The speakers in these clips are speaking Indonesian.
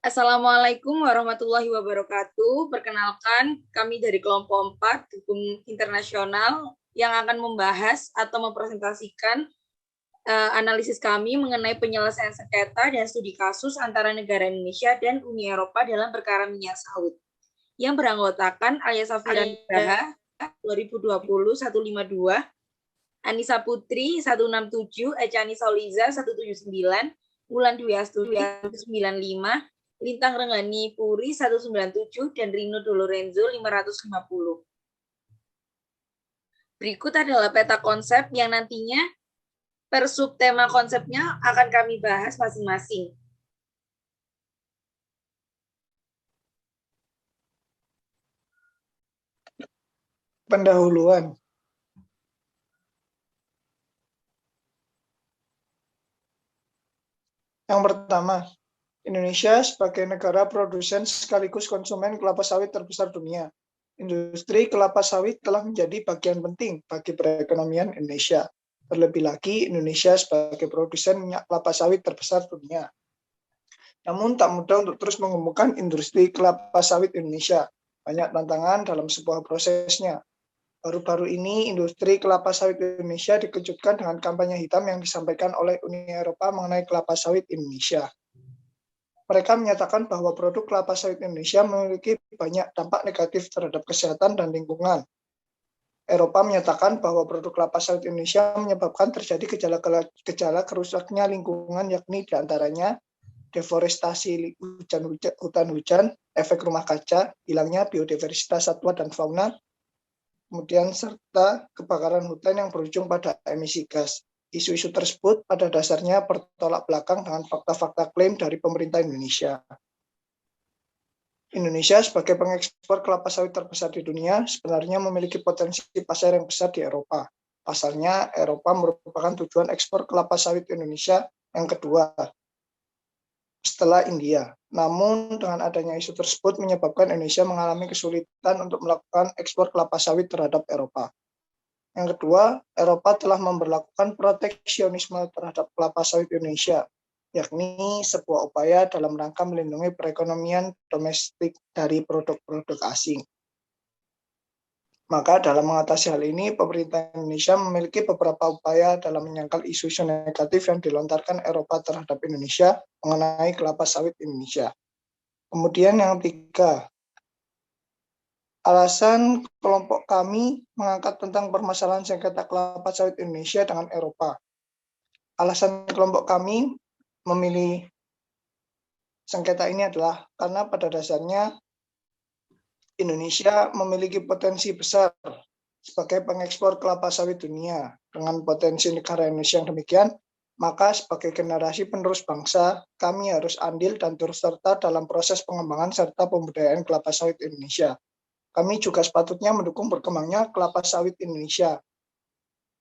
Assalamualaikum warahmatullahi wabarakatuh. Perkenalkan, kami dari kelompok 4 Hukum Internasional yang akan membahas atau mempresentasikan analisis kami mengenai penyelesaian sengketa dan studi kasus antara negara Indonesia dan Uni Eropa dalam perkara minyak sawit yang beranggotakan Alia Safira Nugraha 2020-152, Anissa Putri 167, Echani Sauliza 179, Wulan Dwi Astuti 195, Lintang Renggani Puri 197, dan Rino Dolorenzo 550. Berikut adalah peta konsep yang nantinya per subtema konsepnya akan kami bahas masing-masing. Pendahuluan. Yang pertama, Indonesia sebagai negara produsen sekaligus konsumen kelapa sawit terbesar dunia. Industri kelapa sawit telah menjadi bagian penting bagi perekonomian Indonesia. Terlebih lagi, Indonesia sebagai produsen minyak kelapa sawit terbesar dunia. Namun tak mudah untuk terus mengembangkan industri kelapa sawit Indonesia. Banyak tantangan dalam sebuah prosesnya. Baru-baru ini, industri kelapa sawit Indonesia dikejutkan dengan kampanye hitam yang disampaikan oleh Uni Eropa mengenai kelapa sawit Indonesia. Mereka menyatakan bahwa produk kelapa sawit Indonesia memiliki banyak dampak negatif terhadap kesehatan dan lingkungan. Eropa menyatakan bahwa produk kelapa sawit Indonesia menyebabkan terjadi gejala kerusaknya lingkungan, yakni diantaranya deforestasi hutan hujan, efek rumah kaca, hilangnya biodiversitas satwa dan fauna, kemudian serta kebakaran hutan yang berujung pada emisi gas. Isu-isu tersebut pada dasarnya bertolak belakang dengan fakta-fakta klaim dari pemerintah Indonesia. Indonesia sebagai pengekspor kelapa sawit terbesar di dunia sebenarnya memiliki potensi pasar yang besar di Eropa. Pasalnya, Eropa merupakan tujuan ekspor kelapa sawit Indonesia yang kedua setelah India. Namun, dengan adanya isu tersebut menyebabkan Indonesia mengalami kesulitan untuk melakukan ekspor kelapa sawit terhadap Eropa. Yang kedua, Eropa telah memberlakukan proteksionisme terhadap kelapa sawit Indonesia, yakni sebuah upaya dalam rangka melindungi perekonomian domestik dari produk-produk asing. Maka dalam mengatasi hal ini, pemerintah Indonesia memiliki beberapa upaya dalam menyangkal isu-isu negatif yang dilontarkan Eropa terhadap Indonesia mengenai kelapa sawit Indonesia. Kemudian yang ketiga, alasan kelompok kami mengangkat tentang permasalahan sengketa kelapa sawit Indonesia dengan Eropa. Alasan kelompok kami memilih sengketa ini adalah karena pada dasarnya Indonesia memiliki potensi besar sebagai pengekspor kelapa sawit dunia. Dengan potensi negara Indonesia yang demikian, maka sebagai generasi penerus bangsa, kami harus andil dan turut serta dalam proses pengembangan serta pembudayaan kelapa sawit Indonesia. Kami juga sepatutnya mendukung berkembangnya kelapa sawit Indonesia.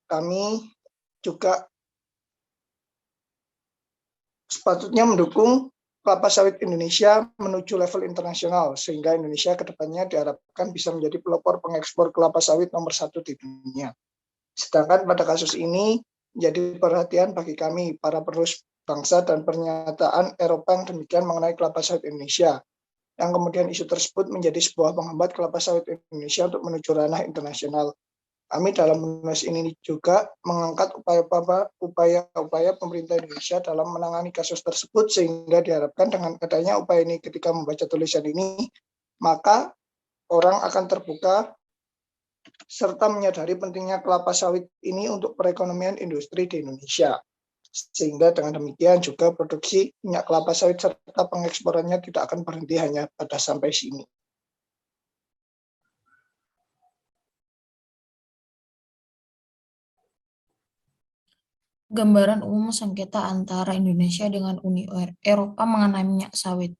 Kami juga sepatutnya mendukung kelapa sawit Indonesia menuju level internasional, sehingga Indonesia ke depannya diharapkan bisa menjadi pelopor pengekspor kelapa sawit nomor 1 di dunia. Sedangkan pada kasus ini menjadi perhatian bagi kami, para penerus bangsa, dan pernyataan Eropa yang demikian mengenai kelapa sawit Indonesia, yang kemudian isu tersebut menjadi sebuah penghambat kelapa sawit Indonesia untuk menuju ranah internasional. Kami dalam menulis ini juga mengangkat upaya-upaya pemerintah Indonesia dalam menangani kasus tersebut, sehingga diharapkan dengan adanya upaya ini ketika membaca tulisan ini, maka orang akan terbuka serta menyadari pentingnya kelapa sawit ini untuk perekonomian industri di Indonesia. Sehingga dengan demikian juga produksi minyak kelapa sawit serta pengeksporannya tidak akan berhenti hanya pada sampai sini. Gambaran umum sengketa antara Indonesia dengan Uni Eropa mengenai minyak sawit.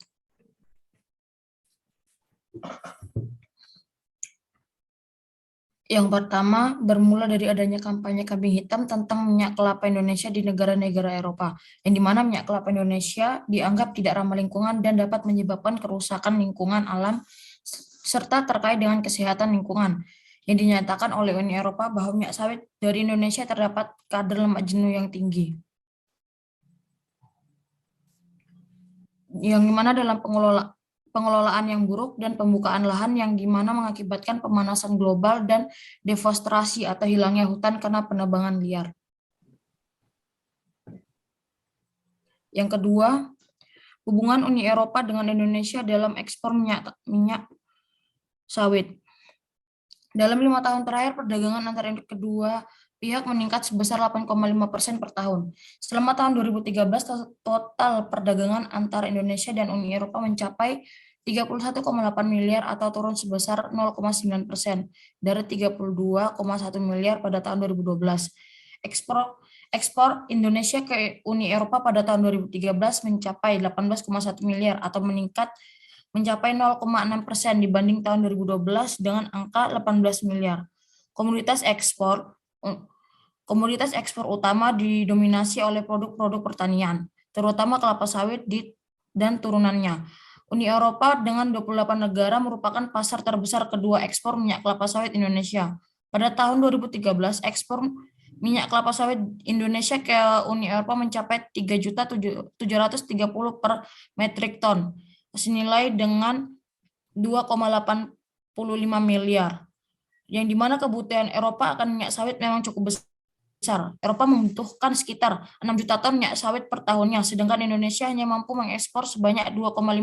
Yang pertama, bermula dari adanya kampanye kambing hitam tentang minyak kelapa Indonesia di negara-negara Eropa, yang dimana minyak kelapa Indonesia dianggap tidak ramah lingkungan dan dapat menyebabkan kerusakan lingkungan alam serta terkait dengan kesehatan lingkungan. Yang dinyatakan oleh Uni Eropa bahwa minyak sawit dari Indonesia terdapat kadar lemak jenuh yang tinggi. yang dimana dalam pengelolaan yang buruk dan pembukaan lahan yang dimana mengakibatkan pemanasan global dan deforestasi atau hilangnya hutan karena penebangan liar. Yang kedua, hubungan Uni Eropa dengan Indonesia dalam ekspor minyak sawit. Dalam 5 tahun terakhir, perdagangan antara kedua pihak meningkat sebesar 8,5% per tahun. Selama tahun 2013, total perdagangan antara Indonesia dan Uni Eropa mencapai 31,8 miliar atau turun sebesar 0,9% dari 32,1 miliar pada tahun 2012. Ekspor Indonesia ke Uni Eropa pada tahun 2013 mencapai 18,1 miliar atau mencapai 0,6% dibanding tahun 2012 dengan angka 18 miliar. Komoditas ekspor utama didominasi oleh produk-produk pertanian, terutama kelapa sawit dan turunannya. Uni Eropa dengan 28 negara merupakan pasar terbesar kedua ekspor minyak kelapa sawit Indonesia. Pada tahun 2013, ekspor minyak kelapa sawit Indonesia ke Uni Eropa mencapai 3.730 per metrik ton, senilai dengan 2,85 miliar, yang dimana kebutuhan Eropa akan minyak sawit memang cukup besar. Eropa membutuhkan sekitar 6 juta ton minyak sawit per tahunnya, sedangkan Indonesia hanya mampu mengekspor sebanyak 2,5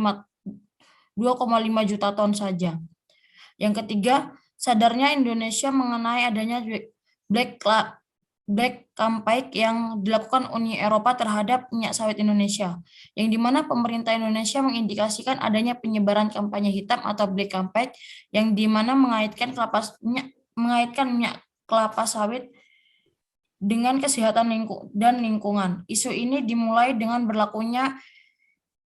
juta ton saja. Yang ketiga, sadarnya Indonesia mengenai adanya black campaign yang dilakukan Uni Eropa terhadap minyak sawit Indonesia, yang dimana pemerintah Indonesia mengindikasikan adanya penyebaran kampanye hitam atau black campaign yang dimana mengaitkan minyak kelapa sawit dengan kesehatan dan lingkungan. Isu ini dimulai dengan berlakunya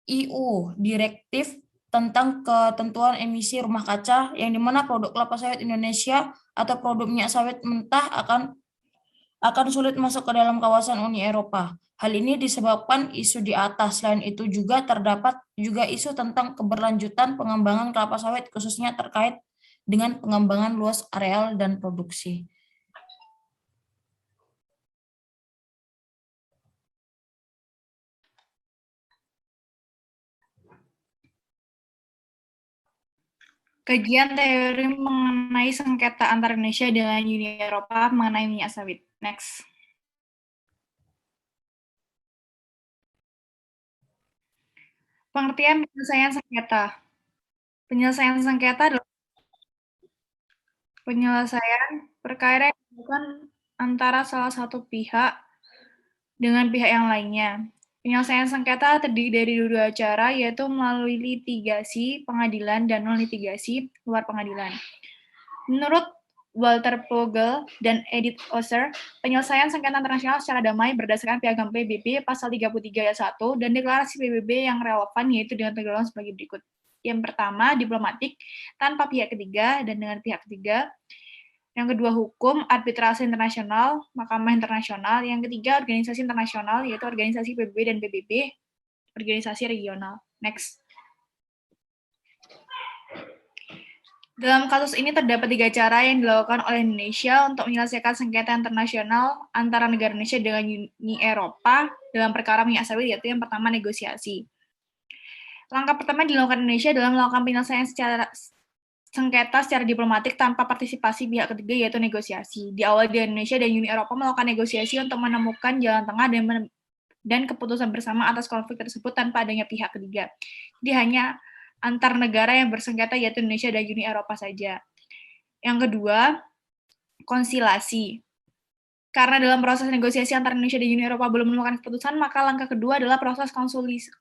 EU Direktif tentang ketentuan emisi rumah kaca, yang dimana produk kelapa sawit Indonesia atau produk minyak sawit mentah akan sulit masuk ke dalam kawasan Uni Eropa. Hal ini disebabkan isu di atas. Selain itu juga terdapat juga isu tentang keberlanjutan pengembangan kelapa sawit, khususnya terkait dengan pengembangan luas areal dan produksi. Kajian teori mengenai sengketa antara Indonesia dengan Uni Eropa mengenai minyak sawit. Next. Pengertian penyelesaian sengketa. Penyelesaian sengketa adalah penyelesaian perkara yang dilakukan antara salah satu pihak dengan pihak yang lainnya. Penyelesaian sengketa terdiri dari dua cara, yaitu melalui litigasi pengadilan dan non-litigasi luar pengadilan. Menurut Walter Pogel dan Edith Oser, penyelesaian sengketa internasional secara damai berdasarkan Piagam PBB pasal 33 ayat 1 dan deklarasi PBB yang relevan, yaitu dengan tergolong sebagai berikut. Yang pertama, diplomatik tanpa pihak ketiga dan dengan pihak ketiga. Yang kedua, hukum, arbitrase internasional, mahkamah internasional. Yang ketiga, organisasi internasional, yaitu organisasi PBB dan PBB, organisasi regional. Next. Dalam kasus ini terdapat 3 cara yang dilakukan oleh Indonesia untuk menyelesaikan sengketa internasional antara negara Indonesia dengan Uni Eropa dalam perkara minyak sawit, yaitu yang pertama, negosiasi. Langkah pertama dilakukan Indonesia dalam melakukan penyelesaian sengketa secara diplomatik tanpa partisipasi pihak ketiga, yaitu negosiasi. Di awal di Indonesia dan Uni Eropa melakukan negosiasi untuk menemukan jalan tengah dan keputusan bersama atas konflik tersebut tanpa adanya pihak ketiga. Jadi hanya antar negara yang bersengketa, yaitu Indonesia dan Uni Eropa saja. Yang kedua, konsilasi. Karena dalam proses negosiasi antara Indonesia dan Uni Eropa belum menemukan keputusan, maka langkah kedua adalah proses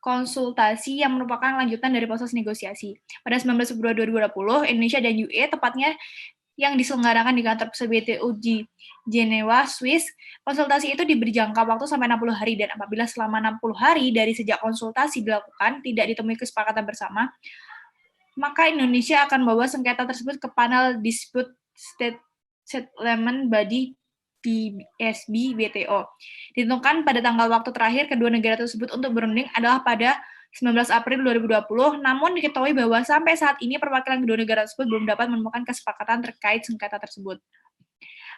konsultasi yang merupakan lanjutan dari proses negosiasi. Pada 19 Februari 2020, Indonesia dan UE, tepatnya yang diselenggarakan di kantor pusat WTO di Jenewa, Swiss, konsultasi itu diberi jangka waktu sampai 60 hari, dan apabila selama 60 hari dari sejak konsultasi dilakukan tidak ditemui kesepakatan bersama, maka Indonesia akan membawa sengketa tersebut ke panel Dispute Settlement Body DSB WTO. Ditentukan pada tanggal waktu terakhir kedua negara tersebut untuk berunding adalah pada 19 April 2020, namun diketahui bahwa sampai saat ini perwakilan kedua negara tersebut belum dapat menemukan kesepakatan terkait sengketa tersebut.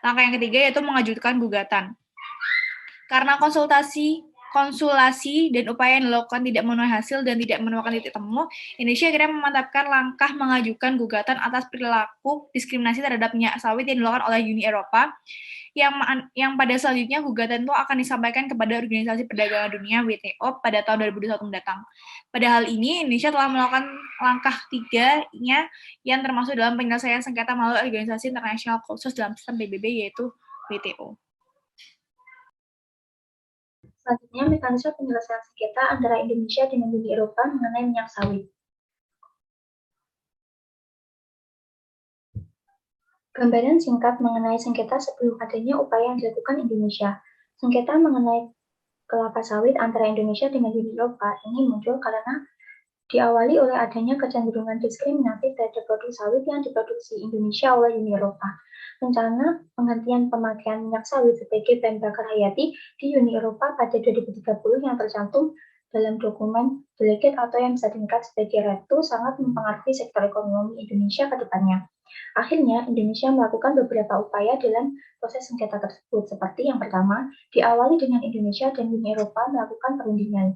Langkah yang ketiga yaitu mengajukan gugatan. Karena konsultasi dan upaya yang dilakukan tidak menuai hasil dan tidak menemukan titik temu, Indonesia akhirnya memantapkan langkah mengajukan gugatan atas perilaku diskriminasi terhadap minyak sawit yang dilakukan oleh Uni Eropa, yang pada selanjutnya gugatan itu akan disampaikan kepada Organisasi Perdagangan Dunia WTO pada tahun 2021 mendatang. Pada hal ini, Indonesia telah melakukan langkah tiganya yang termasuk dalam penyelesaian sengketa melalui organisasi internasional khusus dalam sistem PBB, yaitu WTO. Selanjutnya, mekanisme penyelesaian sengketa antara Indonesia dengan Uni Eropa mengenai minyak sawit. Gambaran singkat mengenai sengketa sebelum adanya upaya yang dilakukan Indonesia. Sengketa mengenai kelapa sawit antara Indonesia dengan Uni Eropa ini muncul karena diawali oleh adanya kecenderungan diskriminatif terhadap produk sawit yang diproduksi Indonesia oleh Uni Eropa. Rencana penghentian pemakaian minyak sawit sebagai bahan bakar hayati di Uni Eropa pada 2030 yang tercantum dalam dokumen delegate atau yang bisa disingkat sebagai REDTU sangat mempengaruhi sektor ekonomi Indonesia ke depannya. Akhirnya, Indonesia melakukan beberapa upaya dalam proses sengketa tersebut, seperti yang pertama, diawali dengan Indonesia dan Uni Eropa melakukan perundingan.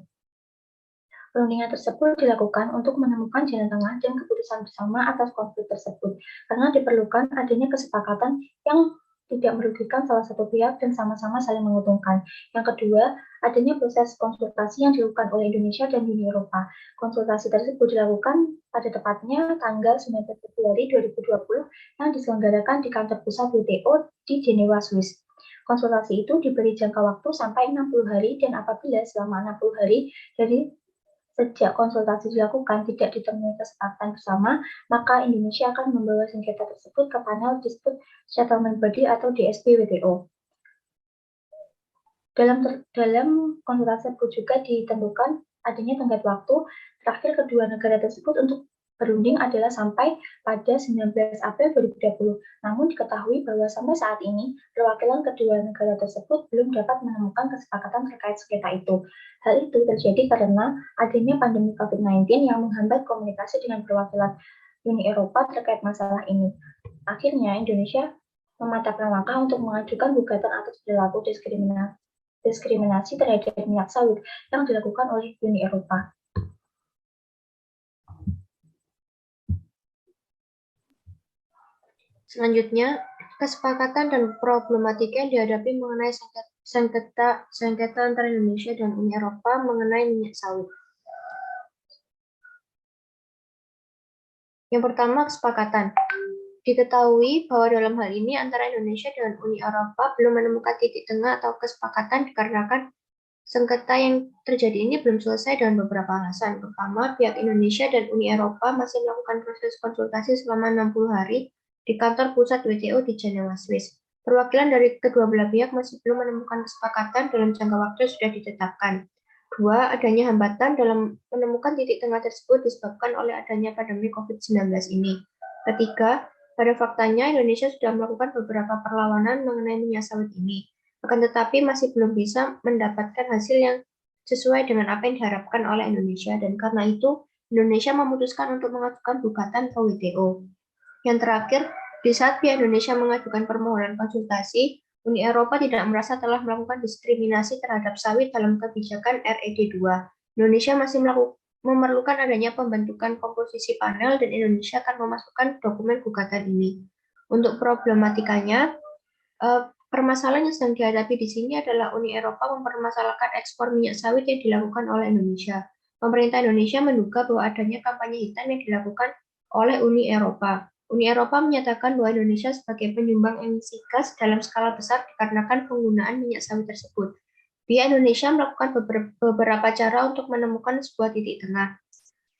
Perundingan tersebut dilakukan untuk menemukan jalan tengah dan keputusan bersama atas konflik tersebut, karena diperlukan adanya kesepakatan yang tidak merugikan salah satu pihak dan sama-sama saling menguntungkan. Yang kedua, adanya proses konsultasi yang dilakukan oleh Indonesia dan Uni Eropa. Konsultasi tersebut dilakukan pada tepatnya tanggal 19 Februari 2020 yang diselenggarakan di kantor pusat WTO di Jenewa, Swiss. Konsultasi itu diberi jangka waktu sampai 60 hari dan apabila selama 60 hari dari sejak konsultasi dilakukan tidak ditemui kesepakatan bersama, maka Indonesia akan membawa sengketa tersebut ke panel Dispute Settlement Body atau DSB WTO. Dalam konsultasi tersebut juga ditentukan adanya tenggat waktu terakhir kedua negara tersebut untuk berunding adalah sampai pada 19 April 2020. Namun diketahui bahwa sampai saat ini perwakilan kedua negara tersebut belum dapat menemukan kesepakatan terkait sengketa itu. Hal itu terjadi karena adanya pandemi COVID-19 yang menghambat komunikasi dengan perwakilan Uni Eropa terkait masalah ini. Akhirnya Indonesia memantapkan langkah untuk mengajukan gugatan atas perilaku diskriminasi terhadap minyak sawit yang dilakukan oleh Uni Eropa. Selanjutnya, kesepakatan dan problematika yang dihadapi mengenai sengketa antara Indonesia dan Uni Eropa mengenai minyak sawit. Yang pertama, kesepakatan. Diketahui bahwa dalam hal ini antara Indonesia dengan Uni Eropa belum menemukan titik tengah atau kesepakatan dikarenakan sengketa yang terjadi ini belum selesai dengan beberapa alasan. Pertama, pihak Indonesia dan Uni Eropa masih melakukan proses konsultasi selama 60 hari di kantor pusat WTO di Jenewa, Swiss. Perwakilan dari kedua belah pihak masih belum menemukan kesepakatan dalam jangka waktu yang sudah ditetapkan. Dua, adanya hambatan dalam menemukan titik tengah tersebut disebabkan oleh adanya pandemi COVID-19 ini. Ketiga, pada faktanya Indonesia sudah melakukan beberapa perlawanan mengenai minyak sawit ini, akan tetapi masih belum bisa mendapatkan hasil yang sesuai dengan apa yang diharapkan oleh Indonesia, dan karena itu Indonesia memutuskan untuk mengajukan gugatan ke WTO. Yang terakhir, di saat pihak Indonesia mengajukan permohonan konsultasi, Uni Eropa tidak merasa telah melakukan diskriminasi terhadap sawit dalam kebijakan RED 2. Indonesia masih memerlukan adanya pembentukan komposisi panel dan Indonesia akan memasukkan dokumen gugatan ini. Untuk problematikanya, permasalahan yang sedang dihadapi di sini adalah Uni Eropa mempermasalahkan ekspor minyak sawit yang dilakukan oleh Indonesia. Pemerintah Indonesia menduga bahwa adanya kampanye hitam yang dilakukan oleh Uni Eropa. Uni Eropa menyatakan bahwa Indonesia sebagai penyumbang emisi gas dalam skala besar dikarenakan penggunaan minyak sawit tersebut. Pihak Indonesia melakukan beberapa cara untuk menemukan sebuah titik tengah,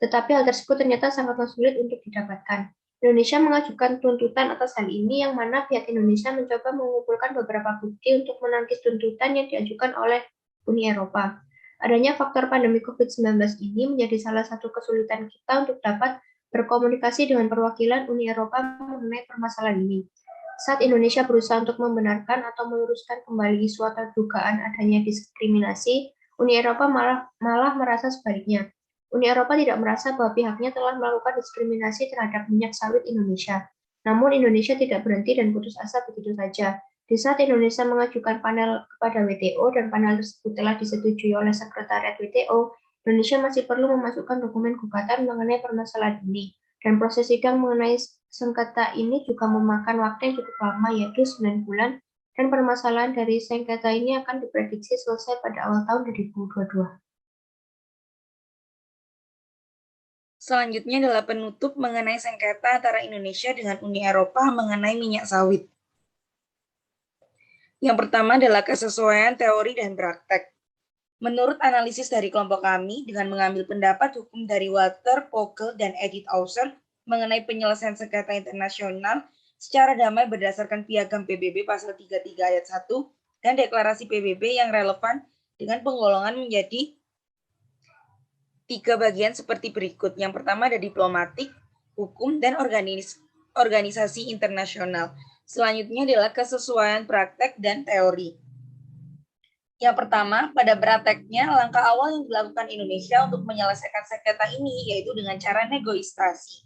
tetapi hal tersebut ternyata sangatlah sulit untuk didapatkan. Indonesia mengajukan tuntutan atas hal ini, yang mana pihak Indonesia mencoba mengumpulkan beberapa bukti untuk menangkis tuntutan yang diajukan oleh Uni Eropa. Adanya faktor pandemi COVID-19 ini menjadi salah satu kesulitan kita untuk dapat berkomunikasi dengan perwakilan Uni Eropa mengenai permasalahan ini. Saat Indonesia berusaha untuk membenarkan atau meluruskan kembali isu atau dugaan adanya diskriminasi, Uni Eropa malah merasa sebaliknya. Uni Eropa tidak merasa bahwa pihaknya telah melakukan diskriminasi terhadap minyak sawit Indonesia. Namun Indonesia tidak berhenti dan putus asa begitu saja. Di saat Indonesia mengajukan panel kepada WTO dan panel tersebut telah disetujui oleh Sekretariat WTO, Indonesia masih perlu memasukkan dokumen gugatan mengenai permasalahan ini. Dan proses sidang mengenai sengketa ini juga memakan waktu yang cukup lama, yaitu 9 bulan, dan permasalahan dari sengketa ini akan diprediksi selesai pada awal tahun 2022. Selanjutnya adalah penutup mengenai sengketa antara Indonesia dengan Uni Eropa mengenai minyak sawit. Yang pertama adalah kesesuaian teori dan praktek. Menurut analisis dari kelompok kami, dengan mengambil pendapat hukum dari Walter Pokel dan Edith Auser mengenai penyelesaian sengketa internasional secara damai berdasarkan Piagam PBB pasal 33 ayat 1 dan deklarasi PBB yang relevan dengan penggolongan menjadi 3 bagian seperti berikut. Yang pertama ada diplomatik, hukum, dan organisasi internasional. Selanjutnya adalah kesesuaian praktek dan teori. Yang pertama, pada prakteknya, langkah awal yang dilakukan Indonesia untuk menyelesaikan sengketa ini yaitu dengan cara negosiasi.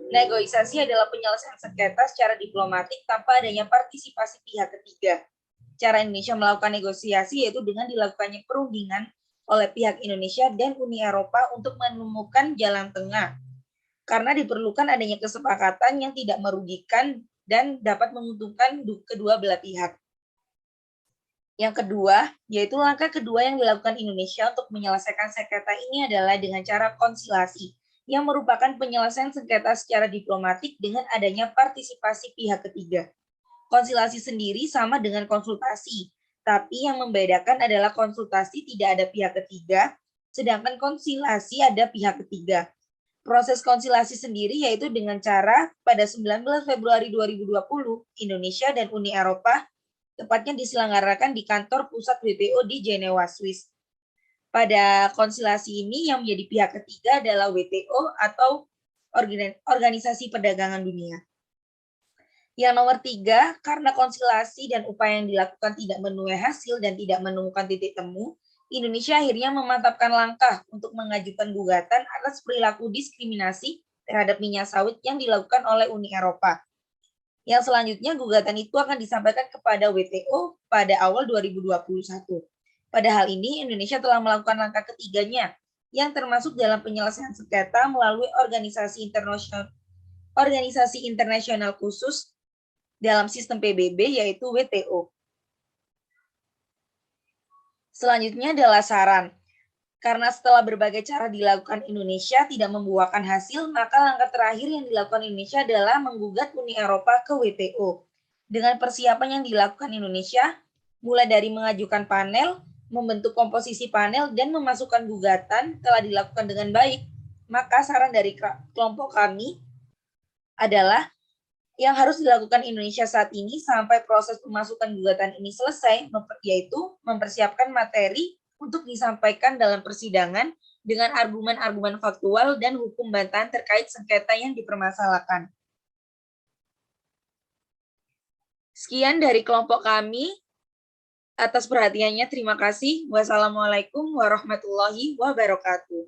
Negosiasi adalah penyelesaian sengketa secara diplomatik tanpa adanya partisipasi pihak ketiga. Cara Indonesia melakukan negosiasi yaitu dengan dilakukannya perundingan oleh pihak Indonesia dan Uni Eropa untuk menemukan jalan tengah. Karena diperlukan adanya kesepakatan yang tidak merugikan dan dapat menguntungkan kedua belah pihak. Yang kedua, yaitu langkah kedua yang dilakukan Indonesia untuk menyelesaikan sengketa ini adalah dengan cara konsilasi, yang merupakan penyelesaian sengketa secara diplomatik dengan adanya partisipasi pihak ketiga. Konsilasi sendiri sama dengan konsultasi, tapi yang membedakan adalah konsultasi tidak ada pihak ketiga, sedangkan konsilasi ada pihah ketiga. Proses konsilasi sendiri yaitu dengan cara pada 19 Februari 2020, Indonesia dan Uni Eropa tepatnya diselenggarakan di kantor pusat WTO di Jenewa, Swiss. Pada konsilasi ini yang menjadi pihak ketiga adalah WTO atau Organisasi Perdagangan Dunia. Yang nomor 3, karena konsilasi dan upaya yang dilakukan tidak menuai hasil dan tidak menemukan titik temu, Indonesia akhirnya memantapkan langkah untuk mengajukan gugatan atas perilaku diskriminasi terhadap minyak sawit yang dilakukan oleh Uni Eropa. Yang selanjutnya gugatan itu akan disampaikan kepada WTO pada awal 2021. Pada hal ini Indonesia telah melakukan langkah ketiganya yang termasuk dalam penyelesaian sengketa melalui organisasi internasional khusus dalam sistem PBB yaitu WTO. Selanjutnya adalah saran. Karena setelah berbagai cara dilakukan Indonesia tidak membuahkan hasil, maka langkah terakhir yang dilakukan Indonesia adalah menggugat Uni Eropa ke WTO. Dengan persiapan yang dilakukan Indonesia, mulai dari mengajukan panel, membentuk komposisi panel, dan memasukkan gugatan telah dilakukan dengan baik, maka saran dari kelompok kami adalah yang harus dilakukan Indonesia saat ini sampai proses pemasukan gugatan ini selesai, yaitu mempersiapkan materi untuk disampaikan dalam persidangan dengan argumen-argumen faktual dan hukum bantahan terkait sengketa yang dipermasalahkan. Sekian dari kelompok kami. Atas perhatiannya, terima kasih. Wassalamualaikum warahmatullahi wabarakatuh.